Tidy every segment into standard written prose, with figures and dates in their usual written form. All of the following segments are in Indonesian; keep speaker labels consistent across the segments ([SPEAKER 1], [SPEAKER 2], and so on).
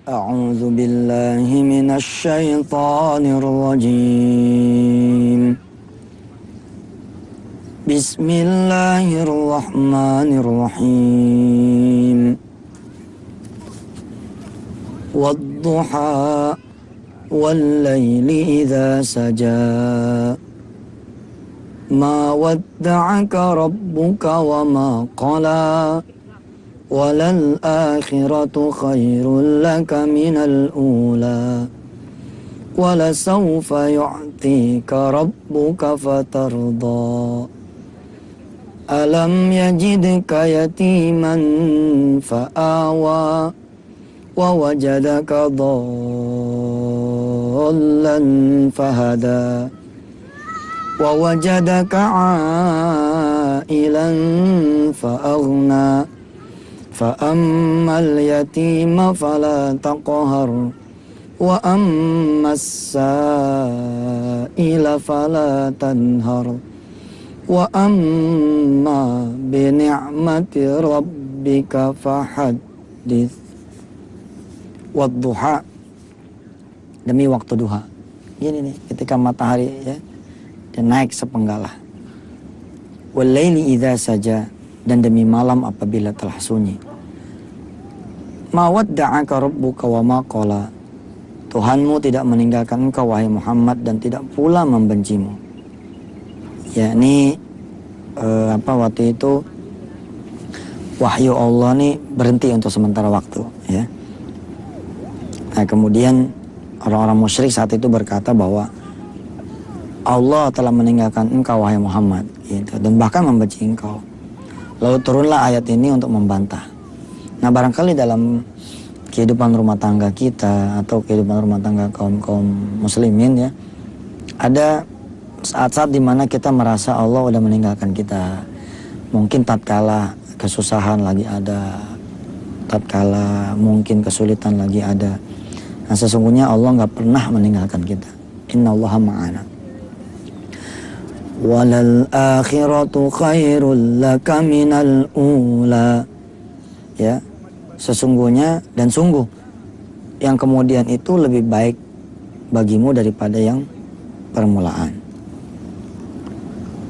[SPEAKER 1] أعوذ بالله من الشيطان الرجيم. بسم الله الرحمن الرحيم. والضحى والليل إذا سجى ما ودعك ربك وما قلى وللآخرة خير لك من الأولى ولسوف يعطيك ربك فترضى ألم يجدك يتيما فآوى ووجدك ضالا فهدى ووجدك عائلا فأغنى فأما اليتيم فلا تقهر وأما السائل فلا تنهر وأما بنعمة ربك فحدث. Wadduha, demi waktu duha. Gini nih, ketika matahari ya dia naik sepenggalah. Walaili idza saja, dan demi malam apabila telah sunyi. Ma wadda'aka rabbuka wa ma qala. Tuhanmu tidak meninggalkan engkau wahai Muhammad dan tidak pula membencimu. Yakni waktu itu wahyu Allah nih berhenti untuk sementara waktu ya. Nah kemudian orang-orang musyrik saat itu berkata bahwa Allah telah meninggalkan engkau wahai Muhammad gitu, dan bahkan membenci engkau. Lalu turunlah ayat ini untuk membantah. Nah barangkali dalam kehidupan rumah tangga kita atau kehidupan rumah tangga kaum muslimin ya, ada saat-saat dimana kita merasa Allah udah meninggalkan kita. Mungkin tatkala kesusahan lagi ada, tatkala mungkin kesulitan lagi ada. Nah sesungguhnya Allah nggak pernah meninggalkan kita. Innallaha ma'ana. Walal akhiratu khairul laka minal ula. Ya, sesungguhnya dan sungguh yang kemudian itu lebih baik bagimu daripada yang permulaan.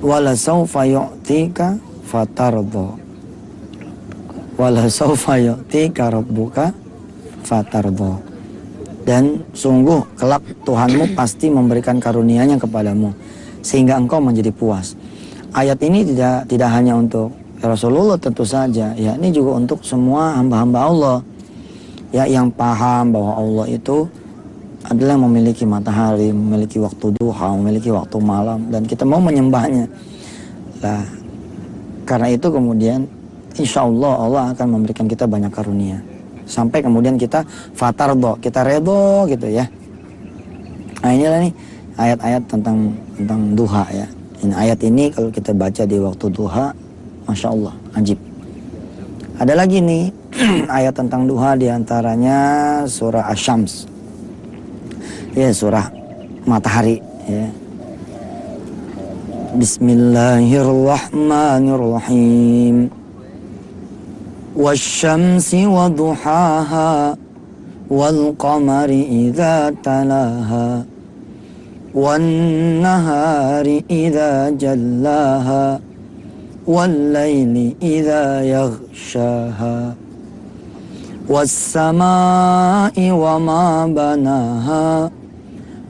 [SPEAKER 1] Wala sawfa yu'tika fatardha. Wala sawfa yu'tika rabbuka fatardha. Dan sungguh kelak Tuhanmu pasti memberikan karunia-Nya kepadamu sehingga engkau menjadi puas. Ayat ini tidak hanya untuk Rasulullah tentu saja, ya ini juga untuk semua hamba-hamba Allah ya yang paham bahwa Allah itu adalah yang memiliki matahari, memiliki waktu duha, memiliki waktu malam, dan kita mau menyembahnya. Nah, karena itu kemudian insya Allah akan memberikan kita banyak karunia. Sampai kemudian kita fatardho, kita redho gitu ya. Nah inilah nih ayat-ayat tentang duha ya. Ini ayat ini kalau kita baca di waktu duha, Masya Allah, ajib. Ada lagi nih ayat tentang duha, diantaranya surah Asy-Syams. Ya surah matahari ya. Bismillahirrahmanirrahim. Wasyamsi wa duhaha wal qamari idza talaha wan nahari idza jallaha wal laili idza yaghshaha was samaa'i wa ma banaha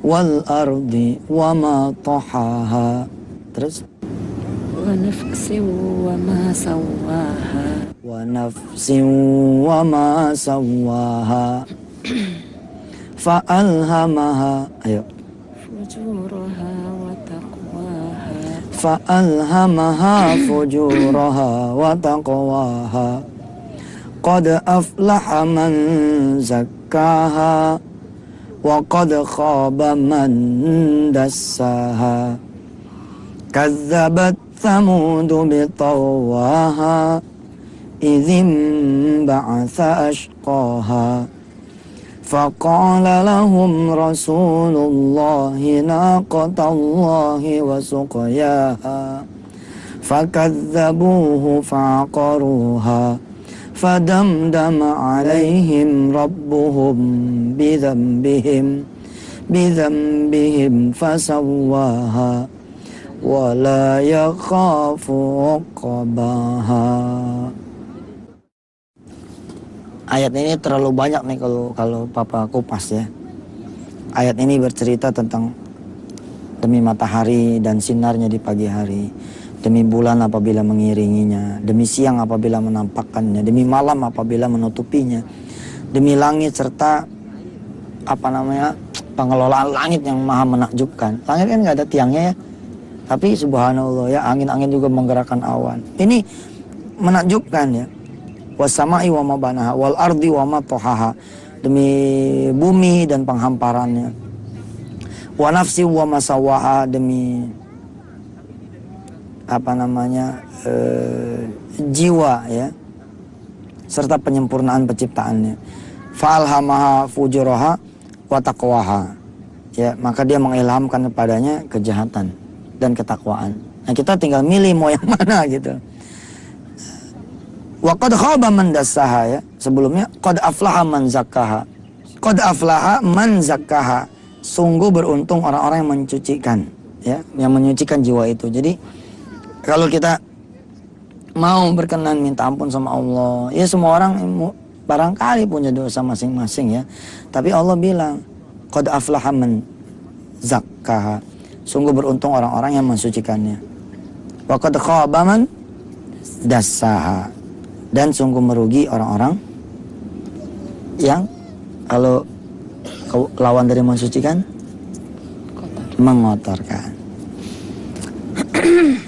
[SPEAKER 1] wal ardi wa ma tahaha. Terus
[SPEAKER 2] wa nafsin wa ma sawaha
[SPEAKER 1] wa nafsin wa ma sawaha fa'alhamaha
[SPEAKER 2] fujuraha wa taqwaha
[SPEAKER 1] fa'alhamaha fujuraha wa taqwaha qad aflaha man zakkaha wa qad khaba man dassaha kazzabat thamudu bitawaha idzim ba'atha ashqaha فقال لهم رسول الله ناقة الله وسقياها فكذبوه فعقروها فدمدم عليهم ربهم بذنبهم فسواها ولا يخاف عقباها. Ayat ini terlalu banyak nih kalau Papa kupas ya. Ayat ini bercerita tentang demi matahari dan sinarnya di pagi hari, demi bulan apabila mengiringinya, demi siang apabila menampakkannya, demi malam apabila menutupinya, demi langit serta pengelolaan langit yang maha menakjubkan. Langit kan nggak ada tiangnya ya, tapi subhanallah ya, angin-angin juga menggerakkan awan. Ini menakjubkan ya. Wasama'i wa ma banaha wal ardi wa ma tohaha, demi bumi dan penghamparannya. Wa nafsi wa ma sawaha, demi jiwa ya, serta penyempurnaan penciptaannya. Fa'alhamaha fujuraha wa taqwaha, ya, maka dia mengilhamkan kepadanya kejahatan dan ketakwaan. Nah, kita tinggal milih mau yang mana gitu. Wa qad khaba man dassaha ya, sebelumnya qad aflaha man zakkaha. Qad aflaha man zakkaha, sungguh beruntung orang-orang yang mencucikan ya, yang menyucikan jiwa itu. Jadi kalau kita mau berkenan minta ampun sama Allah, ya semua orang barangkali punya dosa masing-masing ya, tapi Allah bilang qad aflaha man zakkaha, sungguh beruntung orang-orang yang mensucikannya. Wa qad khaba man dassaha, dan sungguh merugi orang-orang yang kalau lawan dari mensucikan mengotorkan.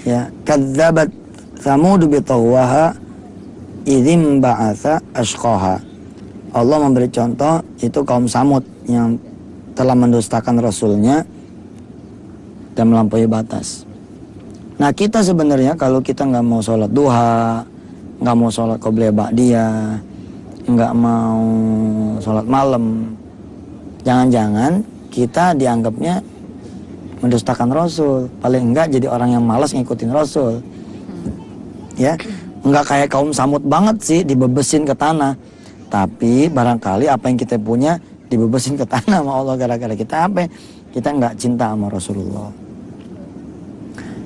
[SPEAKER 1] Ya, kadzabat Tsamud bi tawwaha idzim ba'atsa ashqaha. Allah memberi contoh itu kaum Samud yang telah mendustakan rasulnya dan melampaui batas. Nah, kita sebenarnya kalau kita nggak mau sholat duha, nggak mau sholat qobliyah ba'diyah, nggak mau sholat malam, jangan-jangan kita dianggapnya mendustakan Rasul. Paling enggak jadi orang yang malas ngikutin Rasul. Ya, enggak kayak kaum Samud banget sih dibebesin ke tanah. Tapi barangkali apa yang kita punya dibebesin ke tanah sama Allah gara-gara kita apa? Kita enggak cinta sama Rasulullah.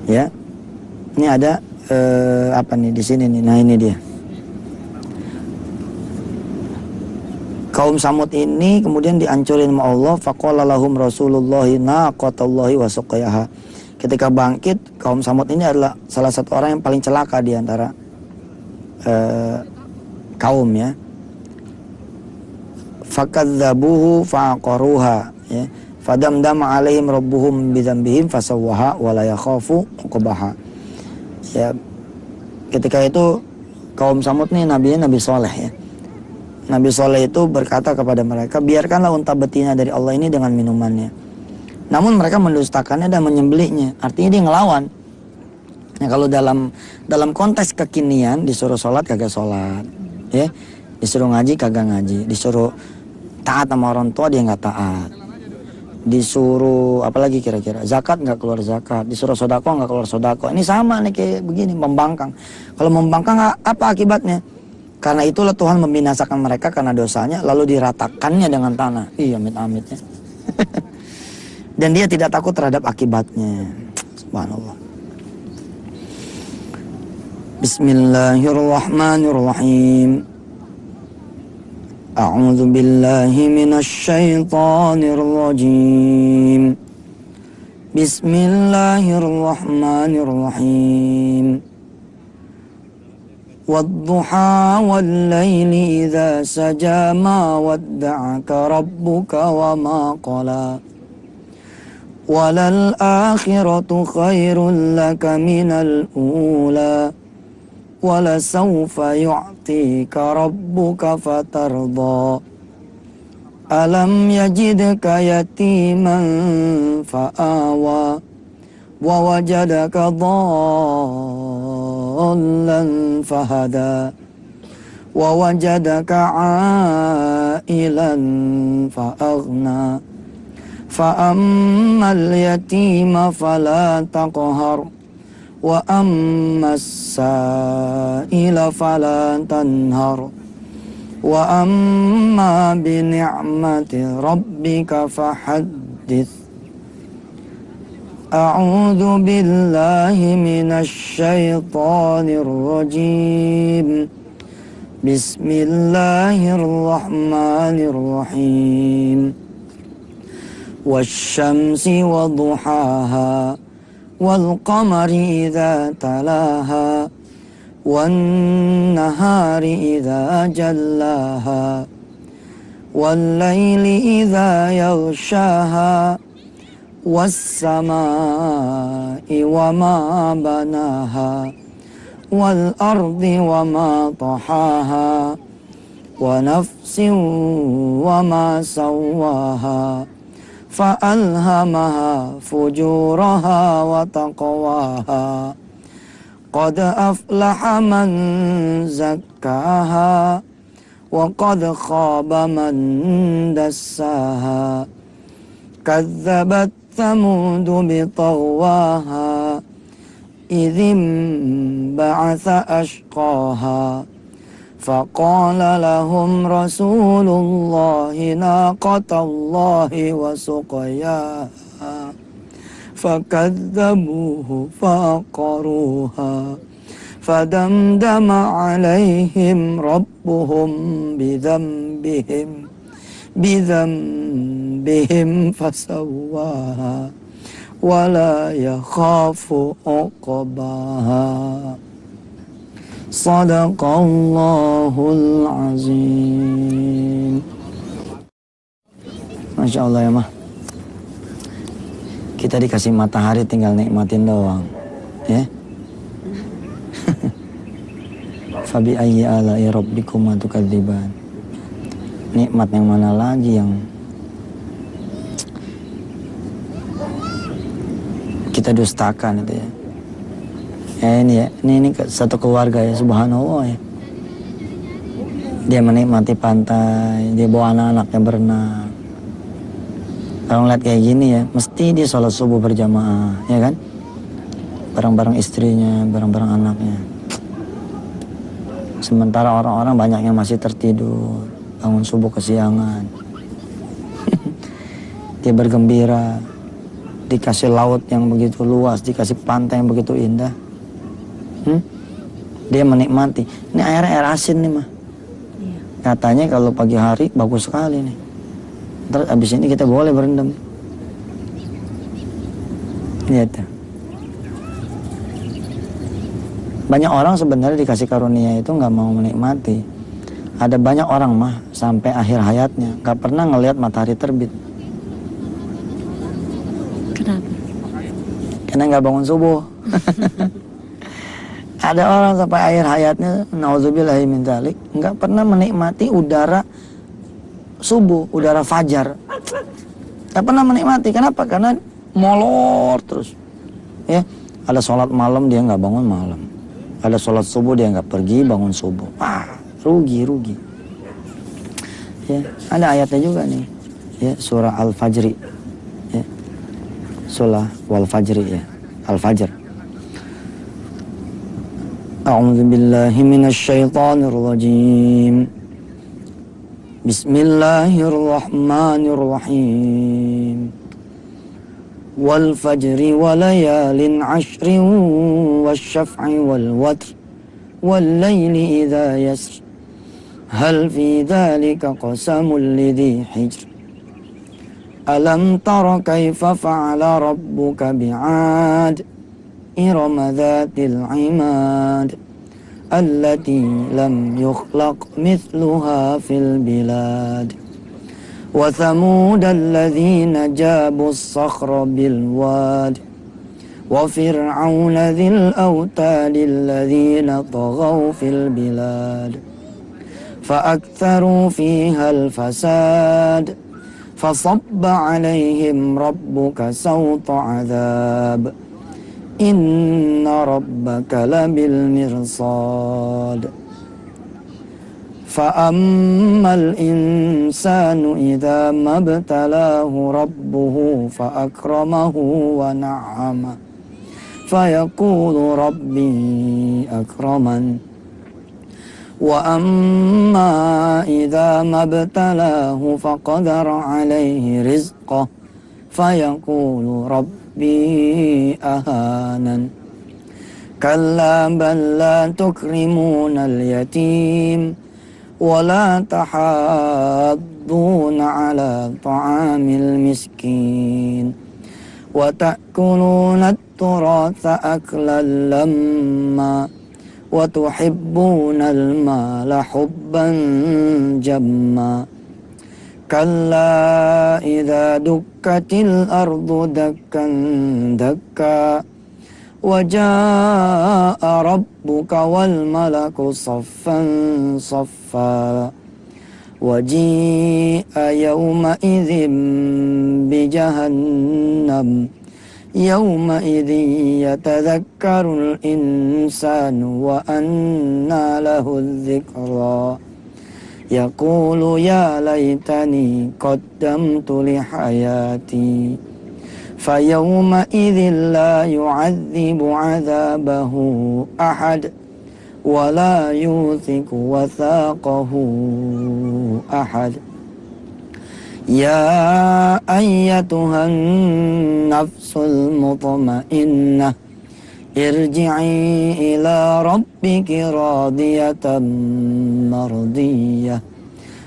[SPEAKER 1] Ya. Ini ada di sini nih. Nah, ini dia. Kaum Samud ini kemudian dihancurin sama Allah. Faqala lahum Rasulullahi naqatallahi wa suqiyaha. Ketika bangkit, kaum Samud ini adalah salah satu orang yang paling celaka di antara kaum ya. Fakadzabuhu faqaruha ya. Fadamdama alaihim rabbuhum bidzambihim fasawwaha wa la yakhafu uqbaha. Ya, ketika itu kaum Samud nih nabinya Nabi Soleh ya. Nabi Soleh itu berkata kepada mereka, biarkanlah unta betina dari Allah ini dengan minumannya. Namun mereka mendustakannya dan menyembelihnya. Artinya dia ngelawan. Nah, kalau dalam konteks kekinian disuruh sholat kagak sholat, ya, disuruh ngaji kagak ngaji, disuruh taat sama orang tua dia nggak taat. Disuruh apalagi kira-kira zakat nggak keluar zakat, disuruh sodako nggak keluar sodako. Ini sama nih kayak begini, membangkang. Kalau membangkang apa akibatnya? Karena itulah Tuhan membinasakan mereka karena dosanya, lalu diratakannya dengan tanah. Iya, amit-amit ya. Dan dia tidak takut terhadap akibatnya. Subhanallah. Bismillahirrahmanirrahim. A'udzu billahi minasy syaithanir rajim. Bismillahirrahmanirrahim. Wadduha wal-laili idza saja ma wadda'aka rabbuka wa ma qala. Walal akhiratu khairul laka minal ula. Walasawfa yu'tika rabbuka fatarda. Alam yajidka yatiman fa'awa. Wa wajadaka dhallan fahada. Wa wajadaka 'ailan fa'aghna. Fa'ammal yatima fala taqhar. وأما السائل فلا تنهر وأما بنعمة ربك فحدث أعوذ بالله من الشيطان الرجيم بسم الله الرحمن الرحيم والشمس وضحاها والقمر إذا تلاها والنهار إذا جلاها والليل إذا يغشاها والسماء وما بناها والأرض وما طحاها ونفس وما سواها فألهمها فجورها وتقواها قد أفلح من زكاها وقد خاب من دساها كذبت ثمود بطغواها إذ انبعث أشقاها فقال لهم رسول الله ناقة الله وسقياها فكذبوه فعقروها فدمدم عليهم ربهم بذنبهم فسواها ولا يخاف عقباها Sadaqallahul azim. Masya Allah ya mah. Kita dikasih matahari tinggal nikmatin doang, ya. Fabi ayyi ala'i rabbikuma tukadziban. Nikmat yang mana lagi yang kita dustakan itu ya. Ini ya, ini satu keluarga ya, subhanallah ya. Dia menikmati pantai, dia bawa anak-anaknya berenang. Kalau ngeliat kayak gini ya, mesti dia sholat subuh berjamaah, ya kan? Bareng-bareng istrinya, bareng-bareng anaknya. Sementara orang-orang banyak yang masih tertidur, bangun subuh kesiangan. Dia bergembira, dikasih laut yang begitu luas, dikasih pantai yang begitu indah. Dia menikmati. Ini air asin nih mah. Iya. Katanya kalau pagi hari bagus sekali nih. Terus abis ini kita boleh berendam. Lihat. Banyak orang sebenarnya dikasih karunia itu nggak mau menikmati. Ada banyak orang mah sampai akhir hayatnya nggak pernah ngelihat matahari terbit.
[SPEAKER 2] Kenapa?
[SPEAKER 1] Karena nggak bangun subuh. Ada orang sampai akhir hayatnya, nauzubillahi min dzalik, nggak pernah menikmati udara subuh, udara fajar. Nggak pernah menikmati. Kenapa? Karena molor terus. Ya, ada sholat malam dia nggak bangun malam. Ada sholat subuh dia nggak pergi bangun subuh. Wah, rugi. Ya, ada ayatnya juga nih. Ya, surah Al-Fajri. Ya. Surah Wal-Fajri ya. Al-Fajr. A'udzu billahi minasy syaithanir rajim. Bismillahirrahmanirrahim. Wal fajri wa layalin 'ashrin wasyaf'i wal watr wal laili idza yasr. Hal fi dzalika qasamul lidhi hijr. Alam tara kaifa fa'ala rabbuka bi'ad. إرم ذات العماد التي لم يخلق مثلها في البلاد وثمود الذين جابوا الصخر بالواد وفرعون ذي الأوتاد الذين طغوا في البلاد فأكثروا فيها الفساد فصب عليهم ربك سوط عذاب Inna rabbaka labil mirsad. Fa'ammal insanu idza mabtalahu rabbuhu fa'akramahu wa na'ama فيقول ربي أكرمن وأما إذا ما ابتلاه فقدر عليه رزقه فيقول ربي أهانن كلا بل لا تكرمون اليتيم ولا تحاضون على طعام المسكين وتأكلون التراث أكلا لما وتحبون المال حبا جما كلا إذا دكت الأرض دكا دكا وجاء ربك والملك صفا صفا وجيء يومئذ بجهنم يومئذ يتذكر الإنسان وأنى له الذكرى يقول يا ليتني قدمت لحياتي فيومئذ لا يعذب عذابه أحد ولا يوثق وثاقه أحد يا أيتها النفس المطمئنة ارجعي إلى ربك راضية مرضية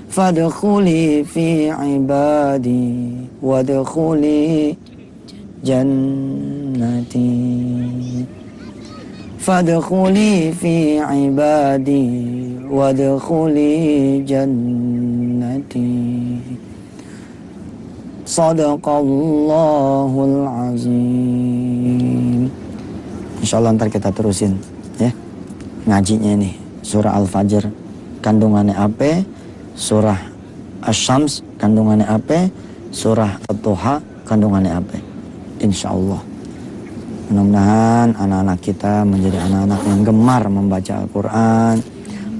[SPEAKER 1] فادخلي في عبادي وادخلي جنتي فادخلي في عبادي وادخلي جنتي Sadaqallahul azim. Insyaallah ntar kita terusin ya ngajinya nih. Surah Al-Fajr kandungannya apa? Surah Asy-Syams kandungannya apa? Surah At-Duha kandungannya apa? Insyaallah. Mudah-mudahan anak-anak kita menjadi anak-anak yang gemar membaca Al-Quran,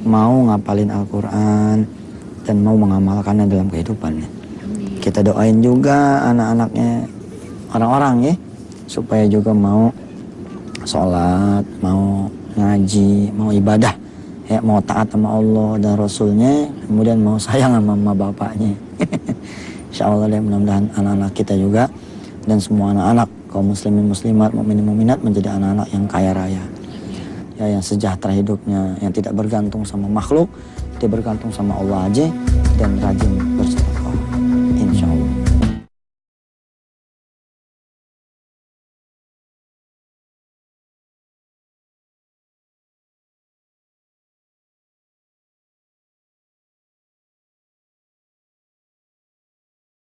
[SPEAKER 1] mau ngapalin Al-Quran, dan mau mengamalkannya dalam kehidupannya. Kita doain juga anak-anaknya, orang-orang ya, supaya juga mau sholat, mau ngaji, mau ibadah, ya, mau taat sama Allah dan Rasulnya, kemudian mau sayang sama mama bapaknya. Insya Allah deh, mudah-mudahan anak-anak kita juga dan semua anak-anak kaum muslimin muslimat, mukminin mukminat menjadi anak-anak yang kaya raya, ya, yang sejahtera hidupnya, yang tidak bergantung sama makhluk, dia bergantung sama Allah aja dan rajin bersedekah.